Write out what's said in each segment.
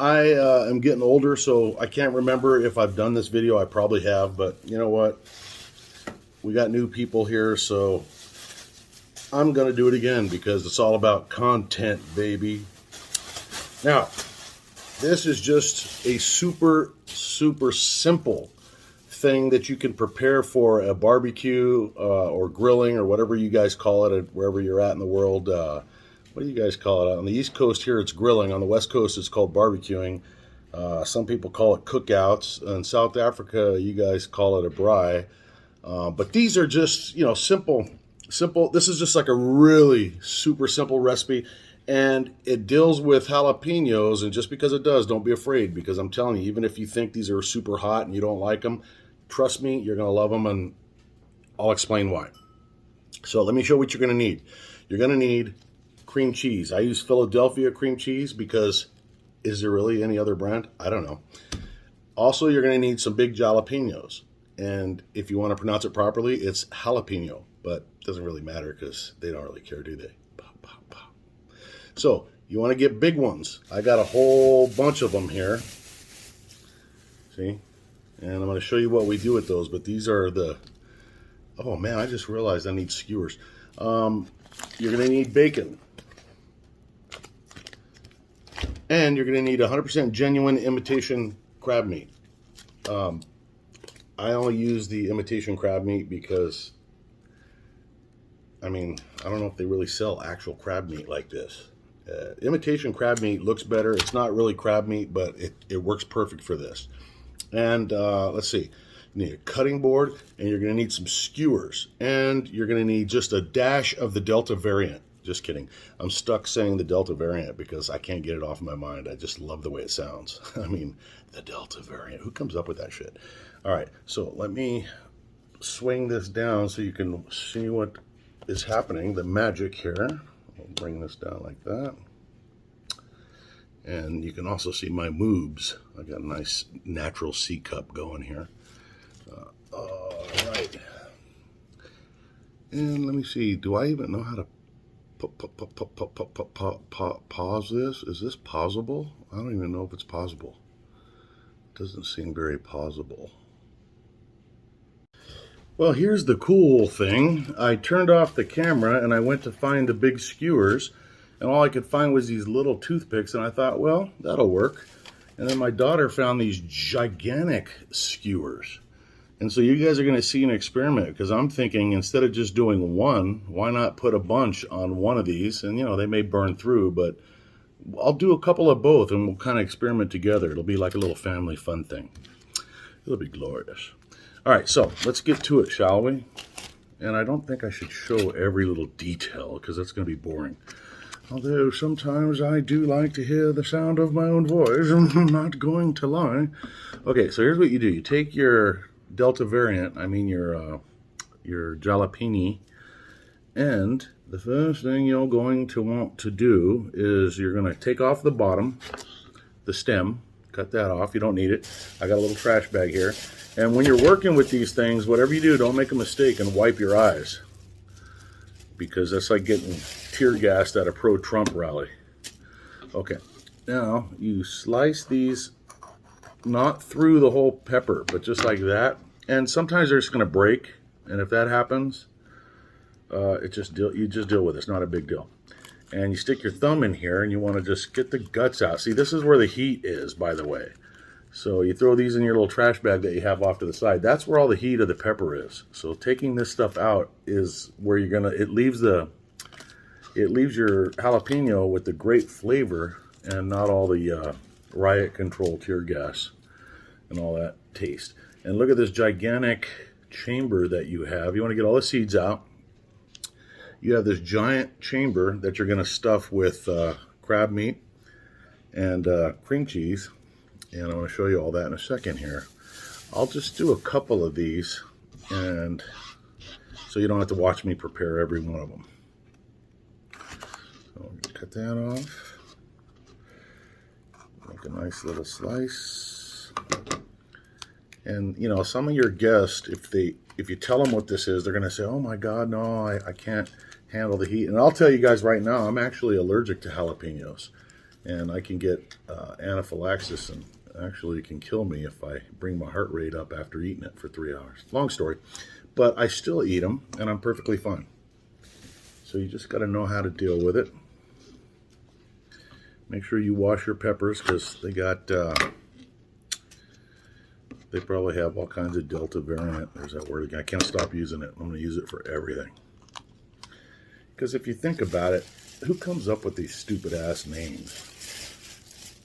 I am getting older, so I can't remember if I've done this video. I probably have, but you know what? We got new people here, so I'm going to do it again because it's all about content, baby. Now, this is just a super simple thing that you can prepare for a barbecue or grilling or whatever you guys call it, wherever you're at in the world. What do you guys call it? On the East Coast here, it's grilling. On the West Coast, it's called barbecuing. Some people call it cookouts. In South Africa, you guys call it a braai. But these are just, simple. This is just like a really super simple recipe. And it deals with jalapenos. And just because it does, don't be afraid. Because I'm telling you, even if you think these are super hot and you don't like them, trust me, you're going to love them. And I'll explain why. So let me show what you're going to need. You're going to need cream cheese. I use Philadelphia cream cheese because is there really any other brand? I don't know. Also, you're going to need some big jalapenos. And if you want to pronounce it properly, it's jalapeno. But it doesn't really matter because they don't really care, do they? Pop, pop, pop. So you want to get big ones. I got a whole bunch of them here. See? And I'm going to show you what we do with those. But these are the... Oh, man, I just realized I need skewers. You're going to need bacon. And you're going to need 100% genuine imitation crab meat. I only use the imitation crab meat because, I don't know if they really sell actual crab meat like this. Imitation crab meat looks better. It's not really crab meat, but it works perfect for this. And let's see. You need a cutting board, and you're going to need some skewers. And you're going to need just a dash of the Delta variant. Just kidding. I'm stuck saying the Delta variant because I can't get it off my mind. I just love the way it sounds. The Delta variant. Who comes up with that shit? All right, so let me swing this down so you can see what is happening. The magic here. I'll bring this down like that. And you can also see my moobs. I got a nice natural C cup going here. All right. And let me see. Do I even know how to pause this? Is this pausable? I don't even know if it's pausable. It doesn't seem very pausable. Well, here's the cool thing. I turned off the camera and I went to find the big skewers, and all I could find was these little toothpicks, and I thought, well, that'll work. And then my daughter found these gigantic skewers. And so you guys are going to see an experiment, because I'm thinking instead of just doing one, why not put a bunch on one of these? And, they may burn through, but I'll do a couple of both, and we'll kind of experiment together. It'll be like a little family fun thing. It'll be glorious. All right, so let's get to it, shall we? And I don't think I should show every little detail, because that's going to be boring. Although sometimes I do like to hear the sound of my own voice. I'm not going to lie. Okay, so here's what you do. You take your Delta variant, your jalapeno, and the first thing you're going to want to do is you're going to take off the bottom, the stem, cut that off. You don't need it. I got a little trash bag here. And when you're working with these things, whatever you do, don't make a mistake and wipe your eyes, because that's like getting tear gassed at a pro-Trump rally. Okay, now you slice these not through the whole pepper, but just like that. And sometimes they're just going to break, and if that happens, you just deal with it. It's not a big deal. And you stick your thumb in here, and you want to just get the guts out. See, this is where the heat is, by the way. So you throw these in your little trash bag that you have off to the side. That's where all the heat of the pepper is. So taking this stuff out is where you're gonna. It leaves your jalapeno with the great flavor and not all the riot control tear gas and all that taste. And look at this gigantic chamber that you have. You want to get all the seeds out. You have this giant chamber that you're going to stuff with crab meat and cream cheese. And I'm going to show you all that in a second here. I'll just do a couple of these, and so you don't have to watch me prepare every one of them. So I'm going to cut that off. Make a nice little slice. And some of your guests, if you tell them what this is, they're going to say, oh my God, no, I can't handle the heat. And I'll tell you guys right now, I'm actually allergic to jalapenos. and I can get anaphylaxis, and actually it can kill me if I bring my heart rate up after eating it for 3 hours. Long story, but I still eat them, and I'm perfectly fine. So you just got to know how to deal with it. Make sure you wash your peppers, because they got they probably have all kinds of Delta variant. There's that word again. I can't stop using it. I'm going to use it for everything. Because if you think about it, who comes up with these stupid ass names?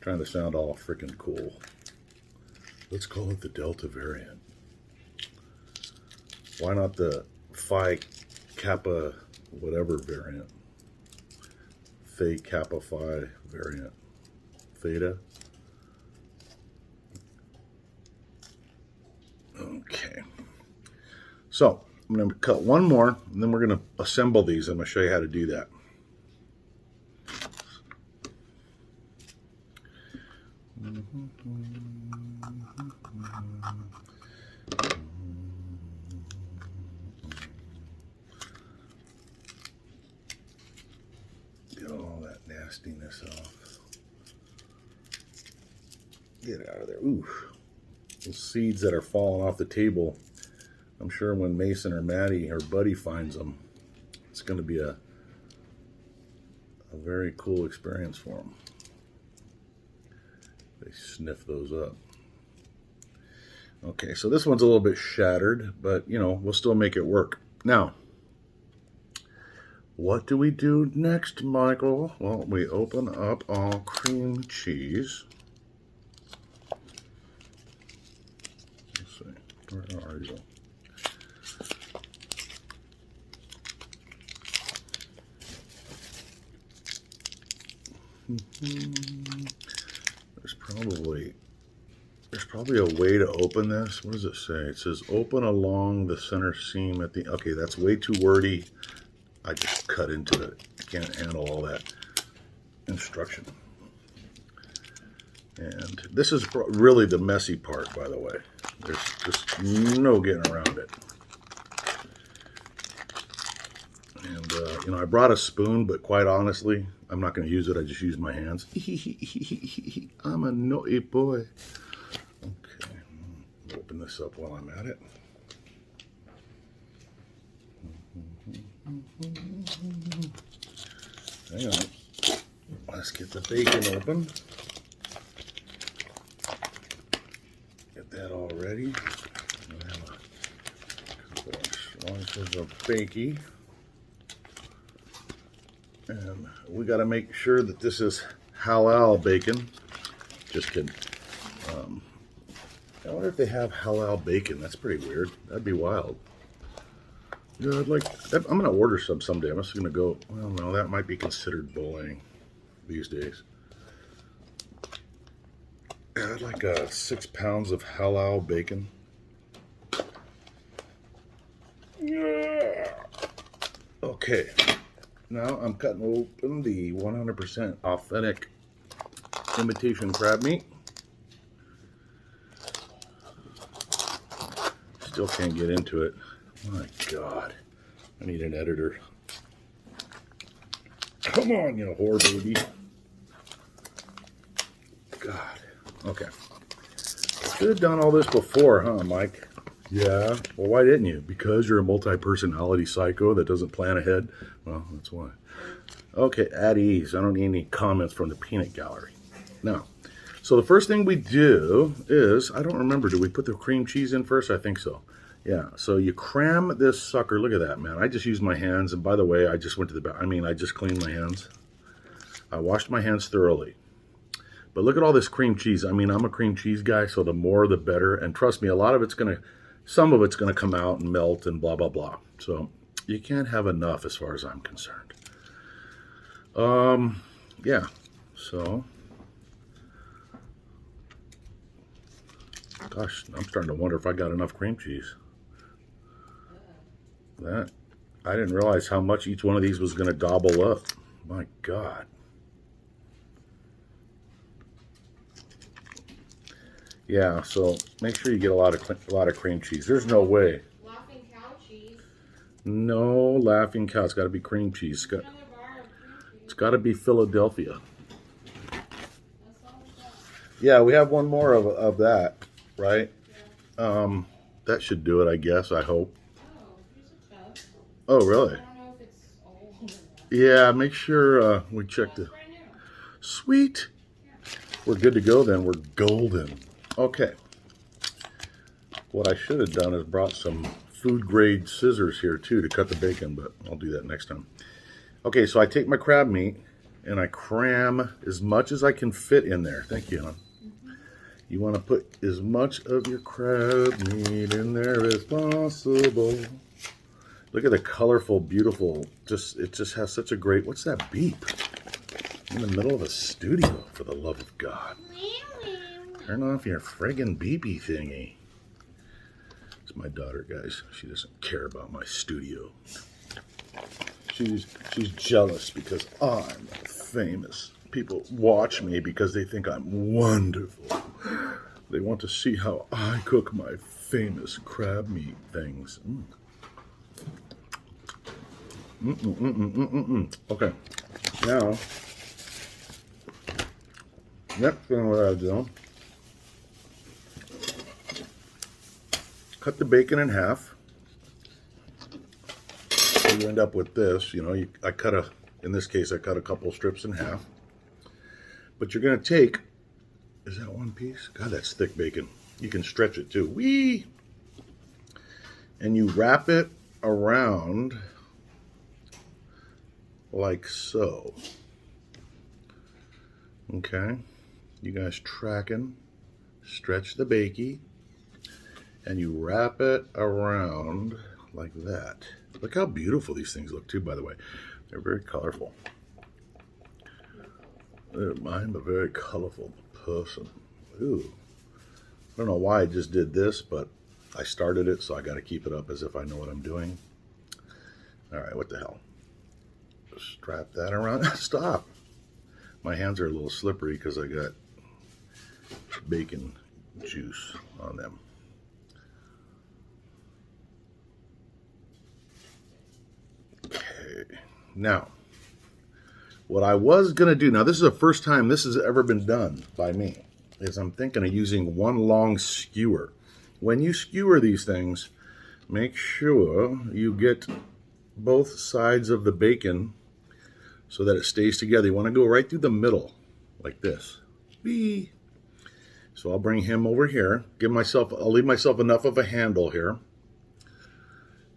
Trying to sound all freaking cool. Let's call it the Delta variant. Why not the Phi Kappa whatever variant? Phi Kappa Phi variant. Theta. Okay. So I'm going to cut one more, and then we're going to assemble these. I'm going to show you how to do that. Get all that nastiness off. Get out of there. Ooh. Those seeds that are falling off the table. I'm sure when Mason or Maddie or Buddy finds them, it's going to be a very cool experience for them. They sniff those up. Okay, so this one's a little bit shattered, but you know, we'll still make it work. Now, what do we do next, Michael? Well, we open up our cream cheese. Let's see, where are you? There's probably a way to open this. What does it say? It says open along the center seam at the... Okay, that's way too wordy. I just cut into it. I can't handle all that instruction. And this is really the messy part, by the way. There's just no getting around it. And, you know, I brought a spoon, but quite honestly, I'm not going to use it. I just use my hands. I'm a naughty boy. Okay, open this up while I'm at it. Hang on. Let's get the bacon open. Get that all ready. I have a couple of slices of bacon. And we got to make sure that this is halal bacon. Just kidding. I wonder if they have halal bacon. That's pretty weird. That'd be wild. Yeah, I'm going to order some someday. I'm just going to go, well, no, that might be considered bullying these days. Yeah, I'd like 6 pounds of halal bacon. Yeah. Okay. Now I'm cutting open the 100% authentic imitation crab meat. Still can't get into it. My God. I need an editor. Come on, you whore baby. God. Okay. Should have done all this before, huh, Mike? Yeah. Well, why didn't you? Because you're a multi-personality psycho that doesn't plan ahead? Well, that's why. Okay, at ease. I don't need any comments from the peanut gallery. Now, so the first thing we do is, I don't remember, did we put the cream cheese in first? I think so. Yeah, so you cram this sucker. Look at that, man. I just used my hands. And by the way, I just went to the bathroom. I mean, I just cleaned my hands. I washed my hands thoroughly. But look at all this cream cheese. I mean, I'm a cream cheese guy, so the more the better. And trust me, some of it's going to come out and melt and blah, blah, blah. So you can't have enough as far as I'm concerned. Yeah, so, gosh, I'm starting to wonder if I got enough cream cheese. I didn't realize how much each one of these was going to gobble up. My God. Yeah, so make sure you get a lot of cream cheese. There's no way. Laughing cow cheese. No laughing cow. It's got to be cream cheese. It's got to be Philadelphia. Yeah, we have one more of that, right? That should do it, I guess. I hope. Oh, here's a tub. Oh, really? I don't know if it's old or not. Yeah, make sure we check the. Brand new. Sweet. Yeah. We're good to go then. We're golden. Okay. What I should have done is brought some food grade scissors here too to cut the bacon, but I'll do that next time. Okay, so I take my crab meat and I cram as much as I can fit in there. Thank you, hon. You want to put as much of your crab meat in there as possible. Look at the colorful, beautiful, it just has such a great, what's that beep? In the middle of a studio, for the love of God. Turn off your friggin' beepy thingy. It's my daughter, guys. She doesn't care about my studio. She's jealous because I'm famous. People watch me because they think I'm wonderful. They want to see how I cook my famous crab meat things. Okay, now, next thing what I do, cut the bacon in half. So you end up with this, in this case, I cut a couple strips in half. But you're going to take, is that one piece? God, that's thick bacon. You can stretch it too. Whee! And you wrap it around like so. Okay? You guys tracking? Stretch the bakey. And you wrap it around like that. Look how beautiful these things look too, by the way. They're very colorful. I'm a very colorful person. Ooh. I don't know why I just did this, but I started it, so I got to keep it up as if I know what I'm doing. All right, what the hell? Strap that around. Stop. My hands are a little slippery because I got bacon juice on them. Okay. Now, what I was going to do, now this is the first time this has ever been done by me, is I'm thinking of using one long skewer. When you skewer these things, make sure you get both sides of the bacon so that it stays together. You want to go right through the middle, like this. Whee! So I'll bring him over here. I'll leave myself enough of a handle here.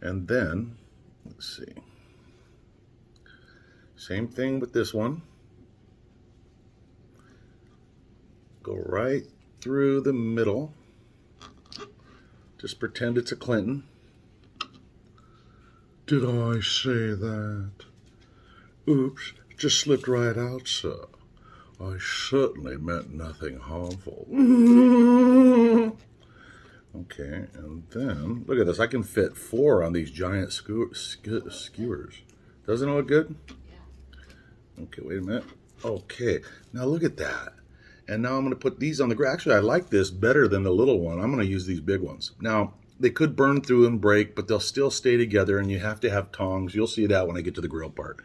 And then, let's see. Same thing with this one. Go right through the middle. Just pretend it's a Clinton. Did I say that? Oops, just slipped right out, sir. I certainly meant nothing harmful. Okay, and then, look at this. I can fit 4 on these giant skewers. Doesn't it look good? Okay, wait a minute. Okay, now look at that. And now I'm going to put these on the grill. Actually, I like this better than the little one. I'm going to use these big ones. Now, they could burn through and break, but they'll still stay together, and you have to have tongs. You'll see that when I get to the grill part.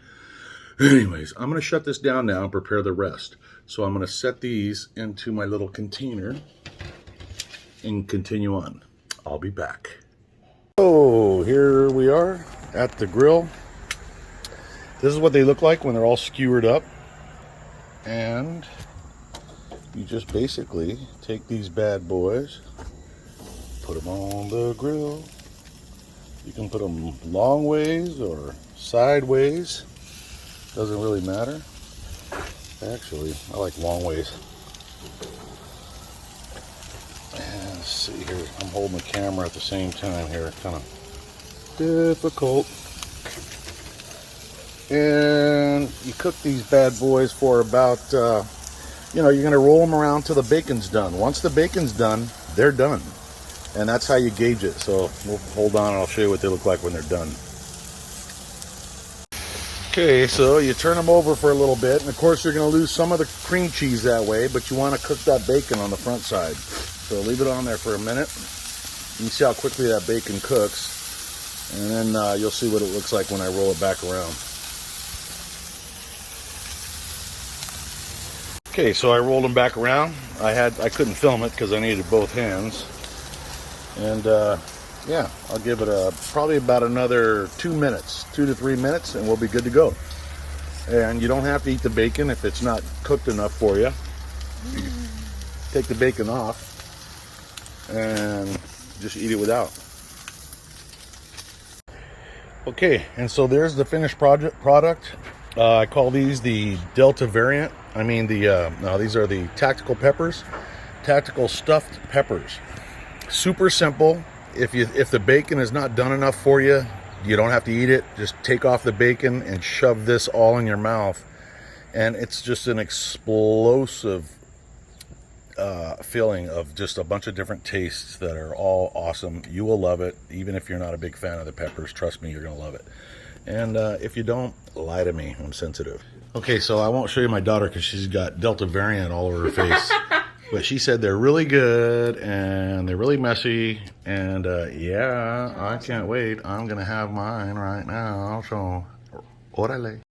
Anyways, I'm going to shut this down now and prepare the rest. So I'm going to set these into my little container and continue on. I'll be back. So here we are at the grill. This is what they look like when they're all skewered up. And you just basically take these bad boys, put them on the grill. You can put them long ways or sideways. Doesn't really matter. Actually, I like long ways. And let's see here. I'm holding the camera at the same time here. Kind of difficult. And you cook these bad boys for about, you're going to roll them around till the bacon's done. Once the bacon's done, they're done. And that's how you gauge it. So we'll hold on and I'll show you what they look like when they're done. Okay, so you turn them over for a little bit. And of course, you're going to lose some of the cream cheese that way, but you want to cook that bacon on the front side. So leave it on there for a minute. You can see how quickly that bacon cooks. And then you'll see what it looks like when I roll it back around. Okay, so I rolled them back around. I couldn't film it because I needed both hands. And yeah, I'll give it probably about another 2 minutes, 2 to 3 minutes, and we'll be good to go. And you don't have to eat the bacon if it's not cooked enough for you. You take the bacon off and just eat it without. Okay, and so there's the finished product. I call these the Delta variant. I mean no, these are the tactical peppers, tactical stuffed peppers. Super simple. If the bacon is not done enough for you, you don't have to eat it. Just take off the bacon and shove this all in your mouth, and it's just an explosive feeling of just a bunch of different tastes that are all awesome. You will love it, even if you're not a big fan of the peppers. Trust me, you're gonna love it. And if you don't, lie to me. I'm sensitive. Okay, so I won't show you my daughter because she's got Delta variant all over her face. But she said they're really good and they're really messy. And yeah, I can't wait. I'm gonna have mine right now. So, orale.